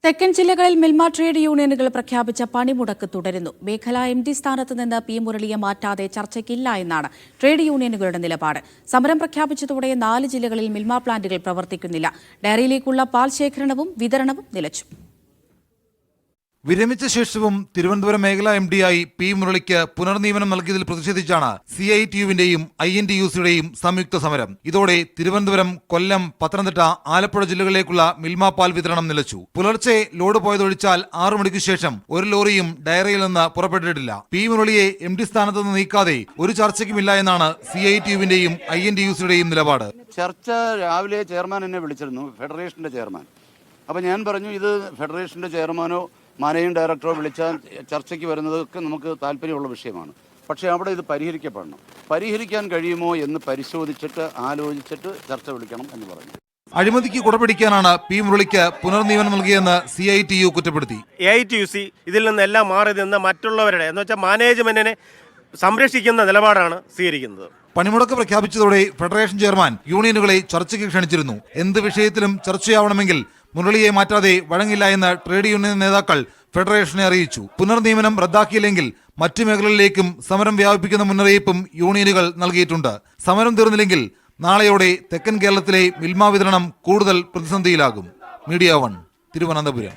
തെക്കൻ ജില്ലകളിൽ മിൽമ ട്രേഡ് യൂണിയനുകൾ പ്രഖ്യാപിച്ച പണിമുടക്ക് തുടരുന്നു. മേഖലാ MD സ്ഥാനത്ത് നിന്ന് P. മുരളിയെ മാറ്റാതെ ചർച്ചയ്ക്കില്ല എന്നാണ് ട്രേഡ് യൂണിയനുകളുടെ നിലപാട്. സമരം പ്രഖ്യാപിച്ചതോടെ 4 ജില്ലകളിൽ മിൽമ പ്ലാന്റുകൾ പ്രവർത്തിക്കുന്നില്ല. ഡയറിയിലേക്കുള്ള പാൽ ശേഖരണവും വിതരണവും നിലച്ചു. വിരമിച്ച ശേഷവും തിരുവനന്തപുരം മേഖലാ MD-യായി P. മുരളിക്ക് പുനർനിയമനം നൽകിയതിൽ പ്രതിഷേധിച്ചാണ് CITU-വിന്റെയും INTUC-യുടെയും സംയുക്ത സമരം. ഇതോടെ തിരുവനന്തപുരം, കൊല്ലം, പത്തനംതിട്ട, ആലപ്പുഴ ജില്ലകളിലേക്കുള്ള മിൽമ പാൽ വിതരണം നിലച്ചു. പുലർച്ചെ ലോഡ് പോയതൊഴിച്ചാൽ 6 മണിക്ക് ശേഷം ഒരു ലോറിയും ഡയറിയിൽ നിന്ന് പുറപ്പെട്ടിട്ടില്ല. P. മുരളിയെ MD സ്ഥാനത്ത് നിന്ന് നീക്കാതെ ഒരു ചർച്ചയ്ക്കുമില്ല എന്നാണ് CITU-വിന്റെയും INTUC-യുടെയും നിലപാട്. ചർച്ച രാവിലെ ചെയർമാൻ എന്നെ വിളിച്ചിരുന്നു, ഫെഡറേഷന്റെ ചെയർമാൻ. അപ്പോൾ ഞാൻ പറഞ്ഞു, ഇത് ഫെഡറേഷന്റെ ചെയർമാനോ മാനേജിംഗ് ഡയറക്ടറോ വിളിച്ചാൽ ചർച്ചയ്ക്ക് വരുന്നതൊക്കെ നമുക്ക് താല്പര്യമുള്ള വിഷയമാണ്. പക്ഷേ അവിടെ ഇത് പരിഹരിക്കപ്പെടണം. പരിഹരിക്കാൻ കഴിയുമോ എന്ന് പരിശോധിച്ചിട്ട് ആലോചിച്ചിട്ട് ചർച്ച വിളിക്കണം എന്ന് പറഞ്ഞു. അഴിമതിക്ക് കുടപിടിക്കാനാണ് P. മുരളിക്ക് പുനർനിയമനം നൽകിയെന്ന് CITU കുറ്റപ്പെടുത്തി. AITUC ഇതിൽ നിന്നെല്ലാം മാറി നിന്ന് മറ്റുള്ളവരുടെ എന്ന് വെച്ചാൽ മാനേജ്മെന്റിനെ സംരക്ഷിക്കുന്ന നിലപാടാണ് സ്വീകരിക്കുന്നത്. പണിമുടക്ക് പ്രഖ്യാപിച്ചതോടെ ഫെഡറേഷൻ ചെയർമാൻ യൂണിയനുകളെ ചർച്ചയ്ക്ക് ക്ഷണിച്ചിരുന്നു. എന്ത് വിഷയത്തിലും ചർച്ചയാവണമെങ്കിൽ മുരളിയെ മാറ്റാതെ വഴങ്ങില്ല എന്ന് ട്രേഡ് യൂണിയൻ നേതാക്കൾ ഫെഡറേഷനെ അറിയിച്ചു. പുനർനിയമനം റദ്ദാക്കിയില്ലെങ്കിൽ മറ്റു മേഖലകളിലേക്കും സമരം വ്യാപിപ്പിക്കുന്ന മുന്നറിയിപ്പും യൂണിയനുകൾ നൽകിയിട്ടുണ്ട്. സമരം തീർന്നില്ലെങ്കിൽ നാളെയോടെ തെക്കൻ കേരളത്തിലെ മിൽമ വിതരണം കൂടുതൽ പ്രതിസന്ധിയിലാകും. മീഡിയ 1 തിരുവനന്തപുരം.